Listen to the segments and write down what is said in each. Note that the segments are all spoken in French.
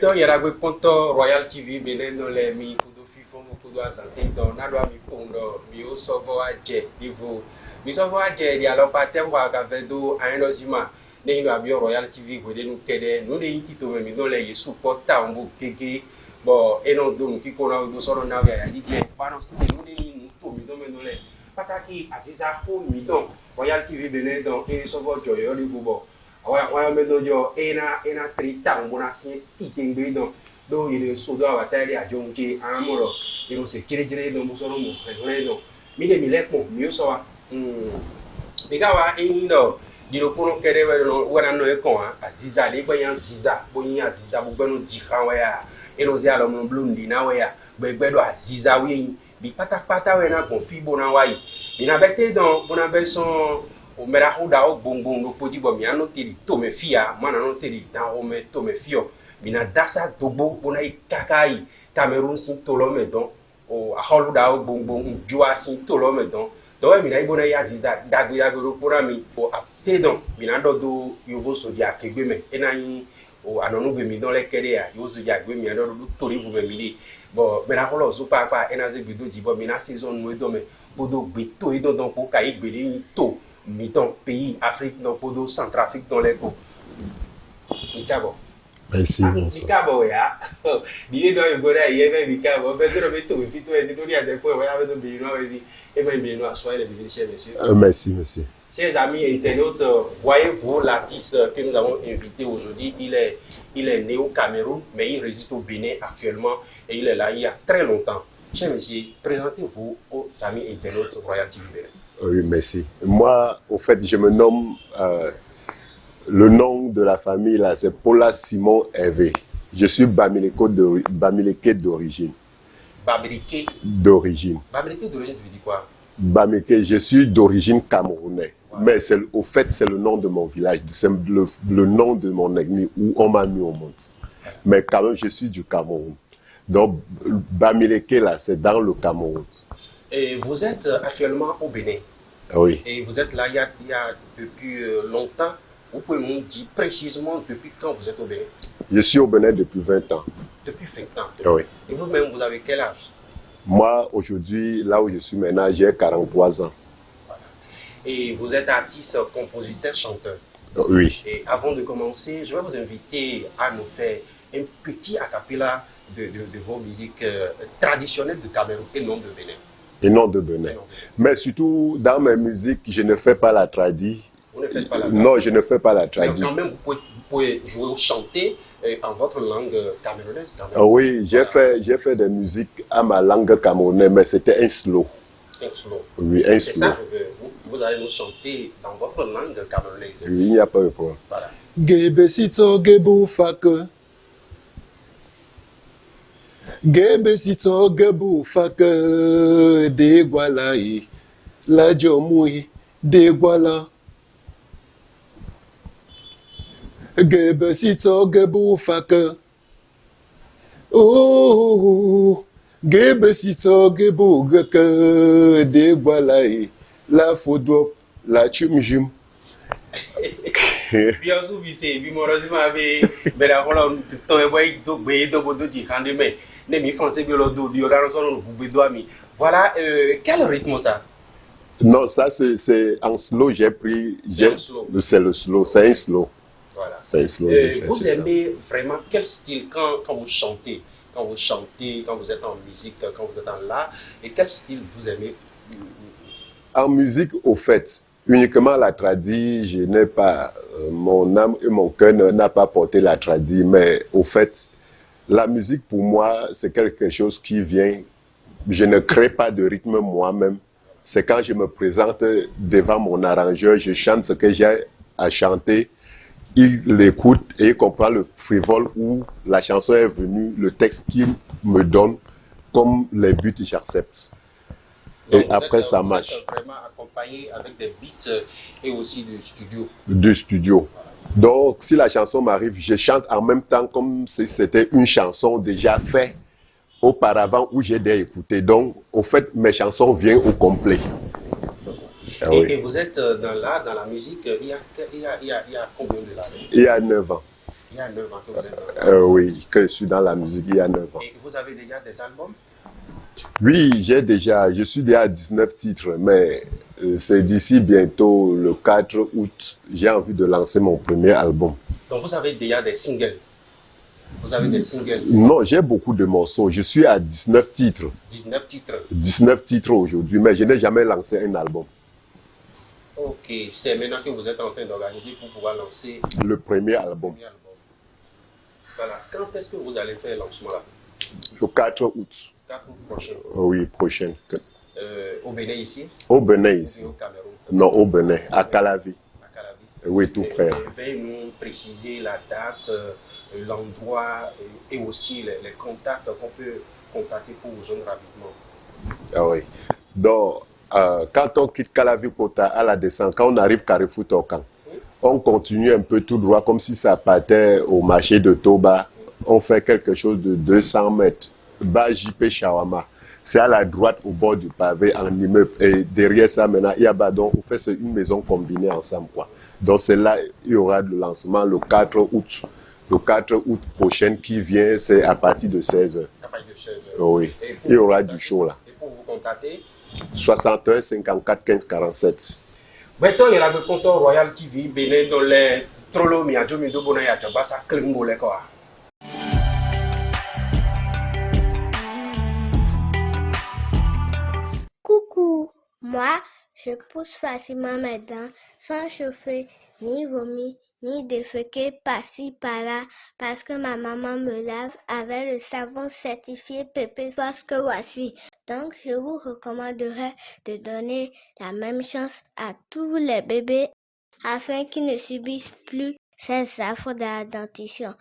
directeur yarago ponto Royal TV Benin no le mi kudo fifo mo kudo asante don na do mi pondo mi o sovo aje divo mi sovo aje di alo patem wa ka vedo ayendo sima ne ndo abi Royal TV go de nu kede no de yiki to mi no le ye support ta mbo keke bo eno do nu kiko na do soro na ya jije pano se no de yin to mi do me no le pataki aziza ho mi don Royal TV Benin don e sovo joyo di football wa me dojo ena trita mbona si tikengbe don do ile sodo awatari ajonke amoro iro se kirejire do musoro mo re do mi de mi lepo mi o so wa digawa indo dilo pono kere we no wana no e kon aziza de gban yan ziza bo yin aziza bo gbenu jikan we ya iro zi alo mo blundi na we ya gbegbedo aziza we yin bi patapata we na kon fi bo na wa yi ina bete don bona be son o mera hoda o bongo no podi bo mi ano teri to me fia mana no teri dan o me to me fio bina dasa dobo bona ikakai Cameroun sin to lo me don o a holuda o bongo njua sin to lo me don to e mina ibona ya ziza dagwi agoro pora mi o apte don bina do yovo so dia kegbe me enayin o anonu be mi don le kere ya yovo so dia gbe mi ando do tori vu me mi li bo mera holo so pa enaze bido jibo mina season no do me bodo gbe to e don ko kai gbe yin to mi don pays Afrique no podo Centrafrique dans les co Mikabo merci Mikabo ya bile do yogora yebe Mikabo bedro beto fito ezi do dia depo wa ya do bi no ezi e ben bi no soyez les bienvenus monsieur merci monsieur. Chers amis internautes, voyez-vous l'artiste que nous avons invité aujourd'hui, il est né au Cameroun mais il réside au Bénin actuellement et il est là il y a très longtemps. Cher monsieur, présentez-vous aux amis internautes Royal TV Bénin. Oui, merci. Moi, au fait, je me nomme, le nom de la famille, là, c'est Paula Simon Hervé. Je suis Bamileke d'origine. Bamileke d'origine. Bamileke d'origine, tu veux dire quoi? Bamileke, je suis d'origine camerounaise. Ouais. Mais au fait, c'est le nom de mon village, c'est le nom de mon ethnie où on m'a mis au monde. Ouais. Mais quand même, je suis du Cameroun. Donc, Bamileke, là, c'est dans le Cameroun. Et vous êtes actuellement au Bénin. Oui. Et vous êtes là il y a depuis longtemps. Vous pouvez nous dire précisément depuis quand vous êtes au Bénin? Je suis au Bénin depuis 20 ans. Depuis 20 ans? Oui. Et vous-même, vous avez quel âge? Moi, aujourd'hui, là où je suis maintenant, j'ai 43 ans. Voilà. Et vous êtes artiste, compositeur, chanteur? Oui. Et avant de commencer, je vais vous inviter à nous faire un petit acapella de vos musiques traditionnelles de Cameroun et non de Bénin. Et non de Bénin. Mais surtout, dans mes musiques, je ne fais pas la tradi. Vous ne faites pas la tradi? Non, je ne fais pas la tradi. Mais quand même, vous pouvez jouer ou chanter en votre langue camerounaise. Oui, j'ai fait des musiques à ma langue camerounaise, mais c'était un slow. Un slow. Oui, un slow. C'est ça, vous allez nous chanter dans votre langue camerounaise. Oui, il n'y a pas de problème. Voilà. Gebesito gebu fake. Gebesito gebu fake de gwala yi la jomui de gwala. Gebesito gebu fake. Oh, gebesito gebu geke de gwala yi la fodo la chumjum. Bien sûr, c'est bien malheureusement avec ben voilà tout le boy do be do bodo ji hande mais ne mi français bi lo do di ola so no do ami. Voilà quel rythme ça? Non, ça c'est en slow, j'ai pris c'est le slow, c'est un slow. Voilà. C'est un slow. Vous aimez vraiment quel style quand vous chantez, quand vous êtes en musique, quand vous êtes en l'art et quel style vous aimez? En musique au fait uniquement la tradie, je n'ai pas, mon âme et mon cœur n'a pas porté la tradie, mais au fait, la musique pour moi, c'est quelque chose qui vient, je ne crée pas de rythme moi-même, c'est quand je me présente devant mon arrangeur, je chante ce que j'ai à chanter, il l'écoute et il comprend le frivole où la chanson est venue, le texte qu'il me donne, comme les buts, j'accepte. Et après, ça marche. Vous êtes vraiment accompagné avec des beats et aussi du studio. Du studio. Voilà. Donc, si la chanson m'arrive, je chante en même temps comme si c'était une chanson déjà faite auparavant où j'ai déjà écouté. Donc, au fait, mes chansons viennent au complet. Et vous êtes dans la musique, il y a combien de l'année? Il y a 9 ans. Il y a 9 ans que vous êtes dans Oui, que je suis dans la musique il y a 9 ans. Et vous avez déjà des albums? Oui, je suis déjà à 19 titres, mais c'est d'ici bientôt, le 4 août, j'ai envie de lancer mon premier album. Donc vous avez déjà des singles? Vous avez des singles? Non, j'ai beaucoup de morceaux. Je suis à 19 titres. 19 titres. 19 titres aujourd'hui, mais je n'ai jamais lancé un album. Ok, c'est maintenant que vous êtes en train d'organiser pour pouvoir lancer le premier album. Voilà. Quand est-ce que vous allez faire le lancement là? Le 4 août. 4 août prochain. Oui, prochain. Au Bénin ici? Au Bénin ici. Au Cameroun? Non, au Bénin, à Calavi. À Calavi. Oui, tout près. Veuillez nous préciser la date, l'endroit et aussi les contacts qu'on peut contacter pour vous joindre rapidement. Ah oui. Donc, quand on quitte Calavi-Kota à la descente, quand on arrive Carrefour Tokan, on continue un peu tout droit comme si ça partait au marché de Toba. On fait quelque chose de 200 mètres. Bas JP Shawama. C'est à la droite au bord du pavé en immeuble. Et derrière ça, maintenant, il y a Badon. On fait une maison combinée ensemble, quoi. Donc, c'est là il y aura le lancement le 4 août. Le 4 août prochain qui vient, c'est à partir de 16h. À partir de 16h. Oui. Il y aura du show là. Et pour vous contacter? 61 54 15 47. Beto il y a le compte Royal TV, Bénin dans les trollo mi adjo mi do bona ya jaba sa klimbo le quoi. Coucou, moi, je pousse facilement mes dents sans chauffer, ni vomir, ni déféquer par-ci par-là parce que ma maman me lave avec le savon certifié Pépé Force que voici. Donc, je vous recommanderais de donner la même chance à tous les bébés afin qu'ils ne subissent plus ces affres de la dentition.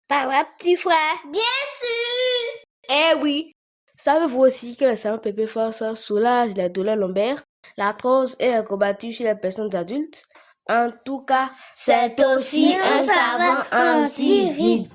Pas vrai, petit frère? Bien sûr! Eh oui! Savez-vous aussi que le savon Pépé Force soulage les douleurs lombaires, l'arthrose et les courbatures chez les personnes adultes? En tout cas, c'est aussi un savon anti-rides.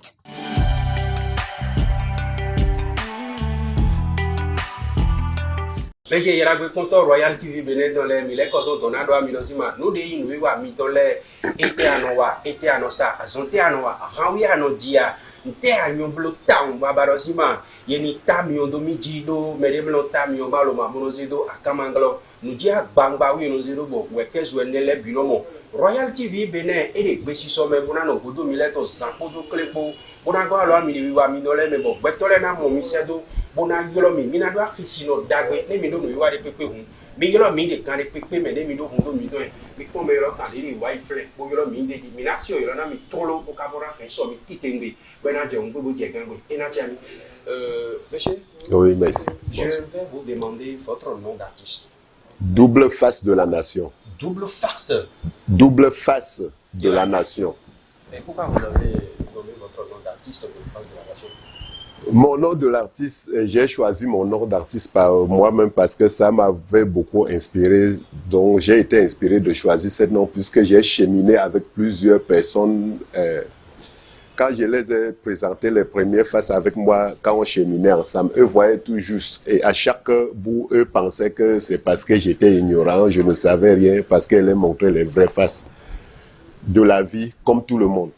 Mais il y a le compte Royal TV Bénin dans les mille causes dont on doit milosima. Nous des nous va mi dans les été à noa, été à nosa, azonté à noa, rawi à no dia. Nte a nyomblo town babarosima yeni tamio do mijido medemlo tamio malo mamonozido akamanglo nudia bangba wi no zido bo wekezu enele bilomo Royal TV Bénin et les gbesiso me bona no godo mileto zankodo klepo bona go alo ami wi wa mi no le me bo betole na mo mi sedo bona yolo mi mina do akisino dagbe ne mi do no wa de pepe hun mi yolo mi de kan de pepe me ne mi do hun do mi do mi ko me yolo kan de wa ifle bo yolo mi de mi nasio yolo na mi tolo o kabora fe so mi titengbe. Monsieur, oui, merci. Je vais vous demander votre nom d'artiste. Double face de la nation. Double face. Double face de la nation. Mais pourquoi vous avez donné votre nom d'artiste double face de la nation? Mon nom de l'artiste, j'ai choisi mon nom d'artiste par moi-même parce que ça m'avait beaucoup inspiré. Donc j'ai été inspiré de choisir ce nom puisque j'ai cheminé avec plusieurs personnes. Quand je les ai présentés les premiers face avec moi, quand on cheminait ensemble, eux voyaient tout juste. Et à chaque bout, eux pensaient que c'est parce que j'étais ignorant, je ne savais rien, parce qu'elle les montrait les vraies faces de la vie, comme tout le monde.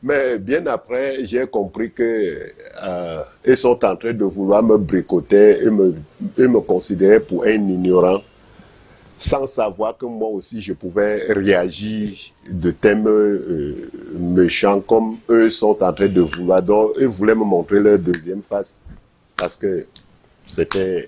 Mais bien après, j'ai compris que ils sont en train de vouloir me bricoter et me considérer pour un ignorant, sans savoir que moi aussi je pouvais réagir de thèmes méchants comme eux sont en train de vouloir. Donc, eux voulaient me montrer leur deuxième face parce que c'était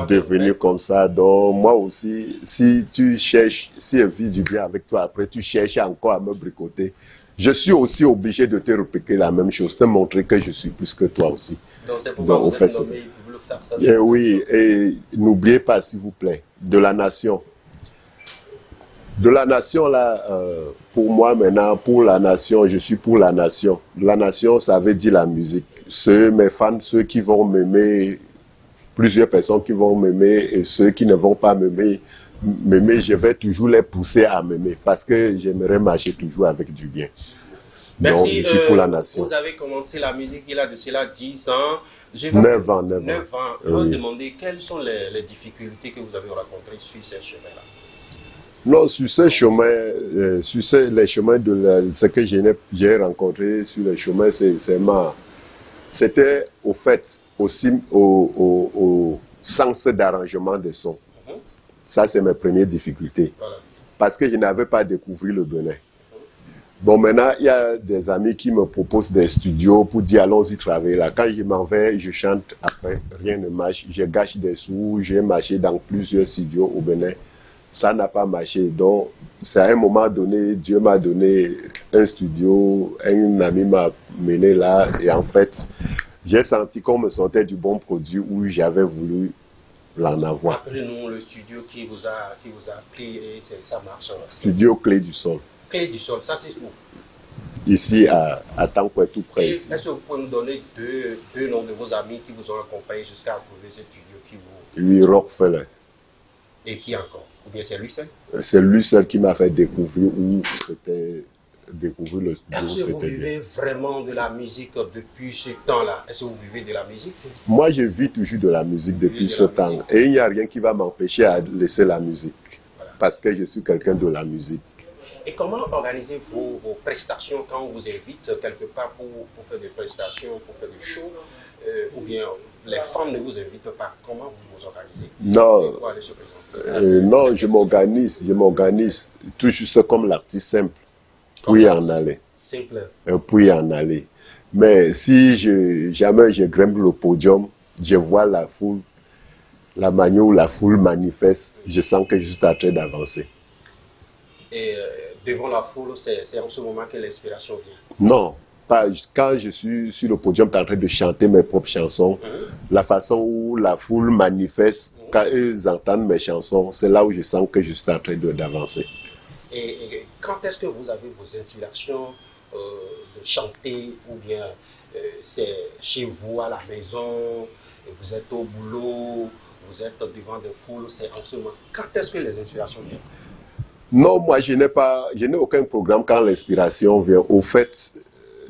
devenu comme ça. Donc, moi aussi, si tu cherches, si elle vit du bien avec toi, après tu cherches encore à me bricoter, je suis aussi obligé de te répéter la même chose, te montrer que je suis plus que toi aussi. Donc, c'est pourquoi vous êtes nommé double face. Et oui, et n'oubliez pas, s'il vous plaît, de la nation. De la nation, là, pour moi maintenant, pour la nation, je suis pour la nation. La nation, ça veut dire la musique. Mes fans, ceux qui vont m'aimer, plusieurs personnes qui vont m'aimer et ceux qui ne vont pas m'aimer, je vais toujours les pousser à m'aimer parce que j'aimerais marcher toujours avec du bien. Merci. Donc, je suis pour la nation. Vous avez commencé la musique il y a de cela 10 ans. 9 ans. 9 ans. Je vais vous demander quelles sont les difficultés que vous avez rencontrées sur ce chemin-là. Non, sur ce chemin, les chemins ce que j'ai rencontré sur les chemins, c'était au fait aussi au sens d'arrangement des sons. Ça, c'est mes premières difficultés. Voilà. Parce que je n'avais pas découvert le Bénin. Bon, maintenant, il y a des amis qui me proposent des studios pour dire allons-y travailler là. Quand je m'en vais, je chante, après, rien ne marche. Je gâche des sous, j'ai marché dans plusieurs studios au Bénin. Ça n'a pas marché. Donc, c'est à un moment donné, Dieu m'a donné un studio, un ami m'a mené là. Et en fait, j'ai senti qu'on me sortait du bon produit où j'avais voulu l'en avoir. Appelez-nous le studio qui vous a pris et ça marche. Studio Clé du Sol. Clé du Sol, ça c'est où? Ici à Tankoué, tout près Et ici. est-ce que vous pouvez nous donner deux noms de vos amis qui vous ont accompagné jusqu'à trouver ce studio qui vous... Lui, Rockefeller. Et qui encore? Ou bien c'est lui seul? C'est lui seul qui m'a fait découvrir où c'était, découvrir le studio, Est-ce que vous c'était bien. vivez vraiment de la musique depuis ce temps-là? Est-ce que vous vivez de la musique? Moi, je vis toujours de la musique depuis ce temps. Et il n'y a rien qui va m'empêcher à laisser la musique. Voilà. Parce que je suis quelqu'un de la musique. Et comment organisez-vous vos prestations quand on vous invite quelque part pour faire des prestations, pour faire des shows, ou bien les femmes ne vous invitent pas? Comment vous vous organisez? Non, Pour aller se présenter? non, je m'organise tout juste comme l'artiste simple. Puis en aller. Simple. Puis en aller. Mais si jamais je grimpe le podium, je vois la foule, la manière où la foule manifeste, je sens que je suis en train d'avancer. Et devant la foule, c'est en ce moment que l'inspiration vient. Non, pas quand je suis sur le podium en train de chanter mes propres chansons, la façon où la foule manifeste, quand ils entendent mes chansons, c'est là où je sens que je suis en train d'avancer. Et quand est-ce que vous avez vos inspirations de chanter, ou bien c'est chez vous à la maison, et vous êtes au boulot, vous êtes devant des foules, c'est en ce moment. Quand est-ce que les inspirations viennent? Non, moi je n'ai aucun programme quand l'inspiration vient. Au fait,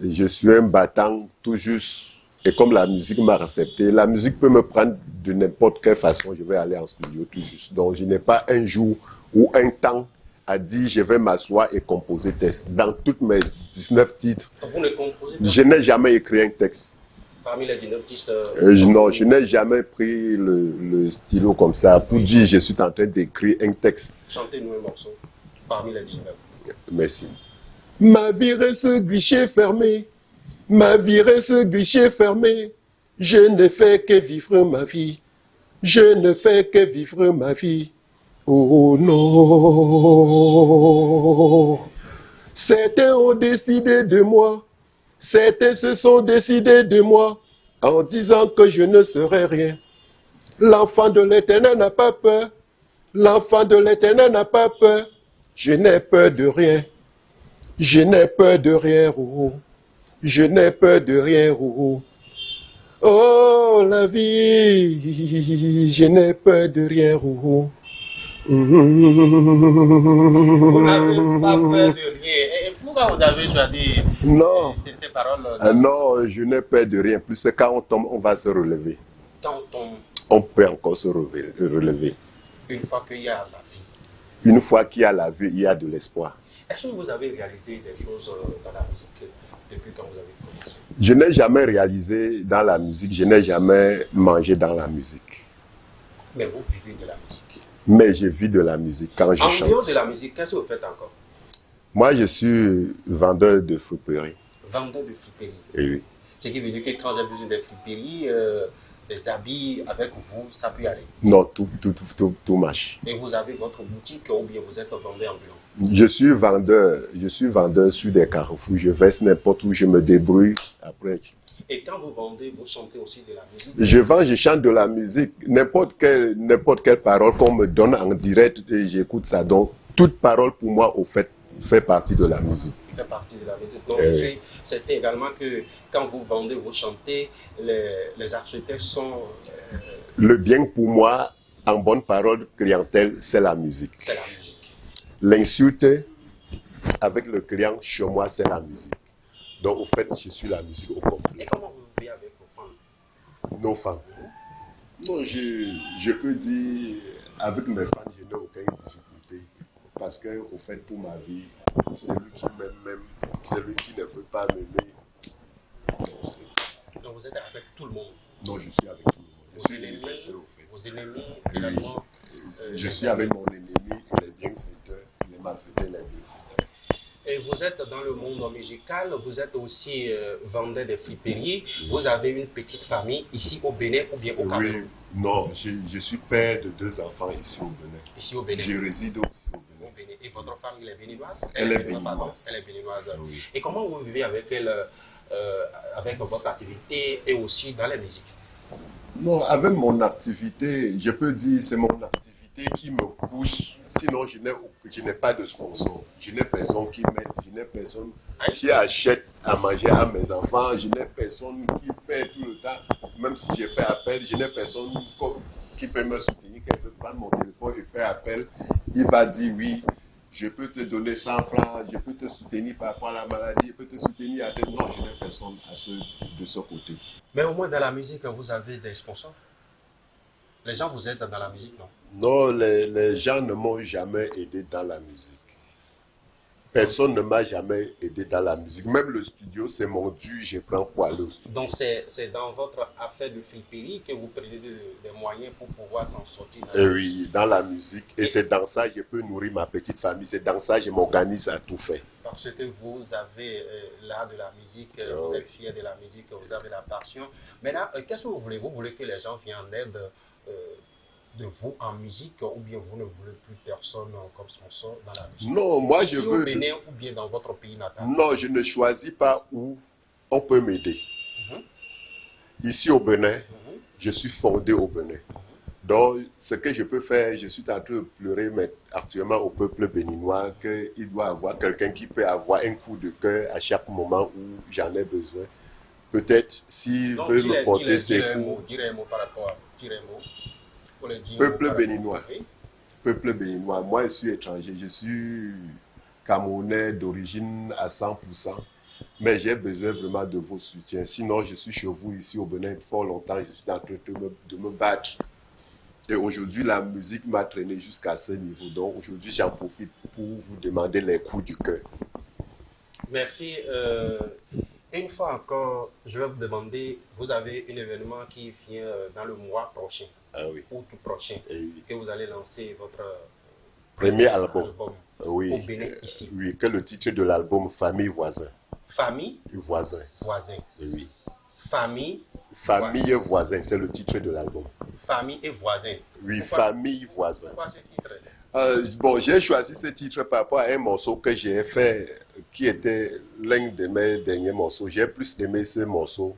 je suis un battant tout juste. Et comme la musique m'a accepté, la musique peut me prendre de n'importe quelle façon. Je vais aller en studio tout juste. Donc je n'ai pas un jour ou un temps à dire je vais m'asseoir et composer texte. Dans toutes mes 19 titres, Vous ne composez pas je n'ai jamais écrit un texte. parmi les 19 titres? Non, je n'ai jamais pris le stylo comme ça pour dire je suis en train d'écrire un texte. Chantez-nous un morceau parmi les 19. Merci. Ma vie reste guichet fermé. Ma vie reste guichet fermé. Je ne fais que vivre ma vie. Je ne fais que vivre ma vie. Oh non. Certains ont décidé de moi. Certains se sont décidés de moi en disant que je ne serai rien. L'enfant de l'Éternel n'a pas peur. L'enfant de l'Éternel n'a pas peur. Je n'ai peur de rien. Je n'ai peur de rien. Oh. Je n'ai peur de rien. Oh. Oh, la vie. Je n'ai peur de rien. Oh. Vous n'avez pas peur de rien. Et pourquoi vous avez choisi Non. ces paroles? Non, je n'ai peur de rien. Plus quand on tombe, on va se relever. Quand On peut encore se relever. une fois qu'il y a la vie. Une fois qu'il y a la vie, il y a de l'espoir. Est-ce que vous avez réalisé des choses dans la musique depuis quand vous avez commencé? Je n'ai jamais réalisé dans la musique, je n'ai jamais mangé dans la musique. Mais vous vivez de la musique. Mais je vis de la musique quand je En chante. dehors de la musique, qu'est-ce que vous faites encore? Moi, je suis vendeur de friperie. Vendeur de friperie. Et oui. Ce qui veut dire que quand j'ai besoin de friperie, des habits avec vous, ça peut y aller. Non, tout marche. Et vous avez votre boutique ou bien vous êtes vendeur ambulant? Je suis vendeur sur des carrefours. Je verse n'importe où, je me débrouille après. Et quand vous vendez, vous chantez aussi de la musique? Je vends, je chante de la musique. N'importe quelle parole qu'on me donne en direct, et j'écoute ça. Donc, toute parole pour moi, au fait, fait partie de la musique. Fait partie de la musique. Donc, je suis certain également que quand vous vendez, vous chantez, les architectes sont... Le bien pour moi, en bonne parole clientèle, c'est la musique. C'est la musique. L'insulte avec le client, chez moi, c'est la musique. Donc, au fait, je suis la musique au complet. Et comment vous vivez avec vos femmes? Nos femmes. Bon, je peux dire, avec mes femmes, je n'ai aucune difficulté. parce que, au fait, pour ma vie, celui qui m'aime même, celui qui ne veut pas m'aimer, non, Donc vous êtes avec tout le monde. non, je suis avec tout le monde. Je Vos suis ennemis, universel, au fait. vos ennemis Oui. également. Je suis avec mon ennemi, les bienfaiteurs, les malfaiteurs, les bienfaiteurs. Et vous êtes dans le monde musical, vous êtes aussi vendeur de friperies. Vous avez une petite famille ici au Bénin ou bien au Cameroun? Oui, non, je suis père de 2 enfants ici au Bénin. Ici au Bénin. Je réside aussi au Au Bénin. Bénin. Et votre femme, elle est béninoise? Elle est pardon. béninoise. Elle est béninoise. Oui. Et comment vous vivez avec elle, avec votre activité et aussi dans la musique? Non, avec mon activité, je peux dire c'est mon activité qui me pousse. Sinon, je n'ai pas de sponsor. Je n'ai personne qui m'aide. Je n'ai personne qui achète à manger à mes enfants. Je n'ai personne qui paie tout le temps. Même si j'ai fait appel, je n'ai personne qui peut me soutenir, qui peut prendre mon téléphone et faire appel. Il va dire oui, je peux te donner 100 francs, je peux te soutenir par rapport à la maladie, je peux te soutenir à tes... Non, je n'ai personne de ce côté. Mais au moins dans la musique, vous avez des sponsors? Les gens vous aident dans la musique, non? Non, les gens ne m'ont jamais aidé dans la musique. Personne ne m'a jamais aidé dans la musique. Même le studio, c'est mon dû, je prends quoi le studio. Donc c'est dans votre affaire de friperie que vous prenez des moyens pour pouvoir s'en sortir. Oui, dans la musique. Et c'est dans ça que je peux nourrir ma petite famille. C'est dans ça que je m'organise à tout faire. Parce que vous avez l'art de la musique, vous êtes fier de la musique, vous avez la passion. Maintenant, qu'est-ce que vous voulez? Vous voulez que les gens viennent en aide de vous en musique ou bien vous ne voulez plus personne comme sponsor dans la musique? Non, moi ici je veux... au Bénin ou bien dans votre pays natal? Non, je ne choisis pas où on peut m'aider. Ici au Bénin, je suis fondé au Bénin. Donc, ce que je peux faire, je suis en train de pleurer mais actuellement au peuple béninois qu'il doit avoir quelqu'un qui peut avoir un coup de cœur à chaque moment où j'en ai besoin. Peut-être s'il veut me porter ses coups. Dire un mot par rapport à... Dire un mot. Peuple béninois. Peuple béninois. Moi, je suis étranger. Je suis camerounais d'origine à 100%. Mais j'ai besoin vraiment de vos soutiens. Sinon, je suis chez vous ici au Bénin fort longtemps. Je suis en train de me battre. Et aujourd'hui, la musique m'a traîné jusqu'à ce niveau. Donc aujourd'hui, j'en profite pour vous demander les coups du cœur. Merci. Une fois encore, je vais vous demander, vous avez un événement qui vient dans le mois prochain, ou tout prochain, que vous allez lancer votre premier album. Au Bénin, ici. Oui, que le titre de l'album Famille Voisin. Famille Voisin. Voisin. Oui. Famille Voisin, c'est le titre de l'album. Famille et Voisin. Oui, pourquoi, Famille Voisin. Pourquoi ce titre? Bon, j'ai choisi ce titre par rapport à un morceau que j'ai fait, qui était l'un de mes derniers morceaux. J'ai plus aimé ce morceau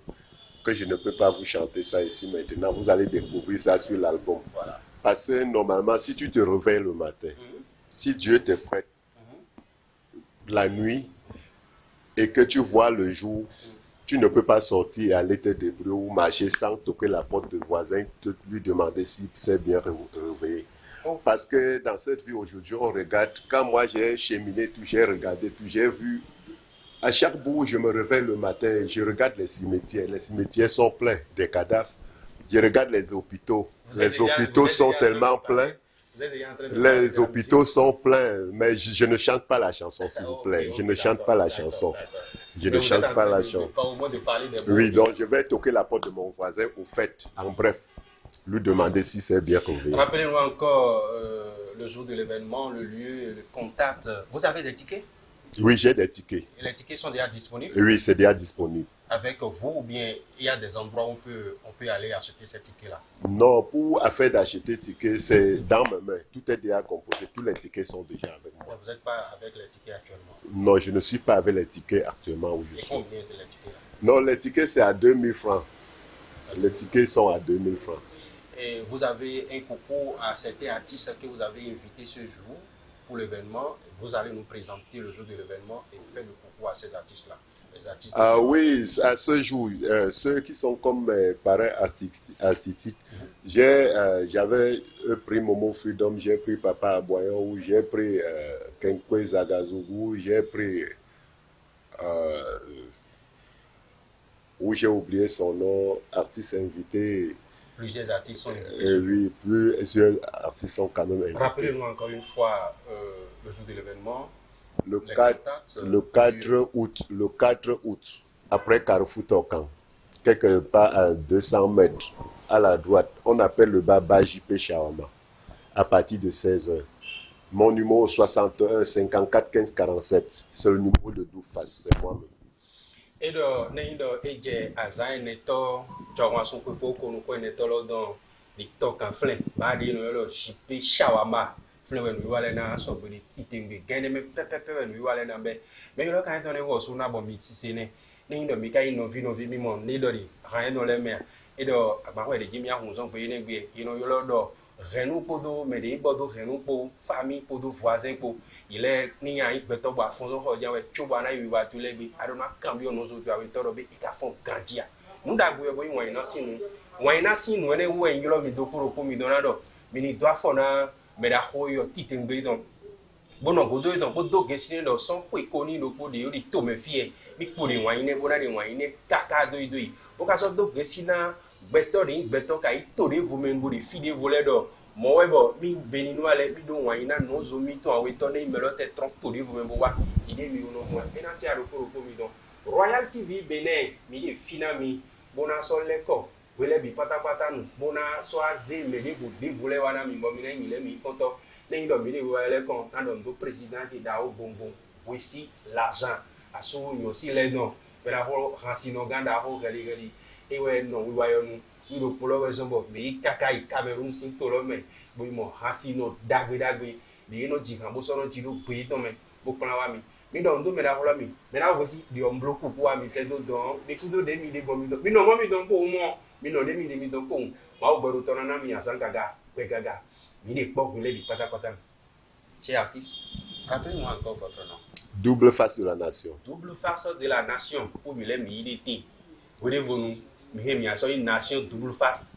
que je ne peux pas vous chanter ça ici maintenant. Vous allez découvrir ça sur l'album. Voilà. Parce que normalement, si tu te réveilles le matin, si Dieu te prête la nuit et que tu vois le jour, tu ne peux pas sortir et aller te débrouiller ou marcher sans toquer la porte du voisin, lui demander s'il s'est bien réveillé. Parce que dans cette vie aujourd'hui, on regarde, quand moi j'ai cheminé tout, j'ai regardé tout, j'ai vu, à chaque bout où je me réveille le matin, je regarde les cimetières sont pleins des cadavres, je regarde les hôpitaux sont tellement pleins, les hôpitaux sont pleins, mais je ne chante pas la chanson s'il vous plaît, je ne chante pas la chanson. Je ne chante pas la chanson. Oui, donc je vais toquer la porte de mon voisin au fait, en bref, lui demander si c'est bien réveillé. Rappelez-nous encore le jour de l'événement, le lieu, le contact. Vous avez des tickets? Oui, j'ai des tickets. Et les tickets sont déjà disponibles? Oui, c'est déjà disponible. Avec vous ou bien il y a des endroits où on peut aller acheter ces tickets-là? Non, pour affaire d'acheter tickets, c'est dans mes mains. Tout est déjà composé. Tous les tickets sont déjà avec moi. Vous n'êtes pas avec les tickets actuellement? Non, je ne suis pas avec les tickets actuellement où je suis. Et combien c'est les tickets là? Non, les tickets c'est à 2000 francs. Les tickets sont à 2000 francs. Et vous avez un coucou à certains artistes que vous avez invités ce jour pour l'événement. Vous allez nous présenter le jour de l'événement et faire le coucou à ces artistes-là. Oui, à ce jour, ceux qui sont comme mes parrains artistiques, j'avais pris Momo Freedom, j'ai pris Papa Aboyon, j'ai pris Kenkwe Zagazougou, j'ai pris... où j'ai oublié son nom, artiste invité. Plusieurs artistes sont invités. Oui, plusieurs artistes sont quand même invités. Rappelez-nous encore une fois Le jour de l'événement, le les 4, contacts, le 4 août, le 4 août, après Carrefour Tokan, quelque part à 200 mètres à la droite, on appelle le Baba JP Shawama, à partir de 16h. Mon numéro 61 54 15 47, c'est le numéro de Doufas, c'est moi-même. Et de Neido Eje Azaï Neto, Jawan Sonkofo, Konoko Neto, dans les Tokan Flin, Badi no JP Shawama. Flin we wale na so bodi titembe gane me pepe we wale na be me lo kan to ne wo so na bo mi sisene ni ndo mi kai no vi mi mon ni do di ran no le me e do agba we de jimi ahun so pe ne gbe ino yo lo do renu podo me de bodo renu po famille podo voisin po il est ni ya igbe to gba fun so ho ja we chuba na wi wa tu le gbe ado na cambio no so tu awe to do be ika fon ganjia nda gbe bo yin won ina sinu ne wo en yo lo mi do kuro ko mi do na do mi ni do afọ na mais la hoyo kitengbe donc bono godo donc bodo gesine do son ko ikoni no ko de yori to me fie mi ko de wan ine bona de wan ine kaka do idoi o ka so do gesina beto ka ito de vo men bo de fi de voler do mo we bo mi beni no ale mi do wan ina no zo mi to awe to ne me lo te trompe to de vo men bo wa ide mi no mo e na ti aro ko mi don Royal TV Benin mi de fina mi bona so leko wele bi patapata nu bona so aze me de vole wana mi bomi na mi le mi konto le ndo mi de wele kon na do président ti da o bonbon voici l'argent aso yo si le no bela ho hasino ganda ho gali e we no wi wa yo nu wi do polo we so bo mi kaka I Cameroun sin to lo me bo mo hasino dagbe bi no ji kan bo so no ji do pe to me bo plan wa mi do ndo me da ho la mi me na wo si di on bloku po wa mi se do don mi ku do de mi de bo mi do mi no mo mi don po mo mi no de mi don po ma o gbero to na mi asan gaga pe gaga mi de po gele di pátápátá. Cher artiste, rappelez-moi encore votre nom. Double face de la nation. Double face de la nation pour mi le mi iditi voulez-vous nous mi aso une nation double face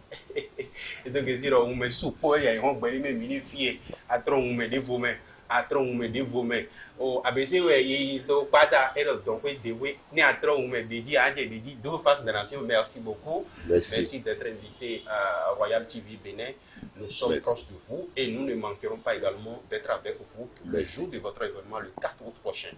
et donc si on me soupo ya on gberi me mi ni fie atron on me de vome atron on me de vome o abese we yi do pata e do donc we de we ni atron on me de di anje de di double face de la nation. Merci beaucoup. Merci d'être invité à Royal TV Benin. Nous sommes proches de vous et nous ne manquerons pas également d'être avec vous le jour de votre événement le 4 août prochain.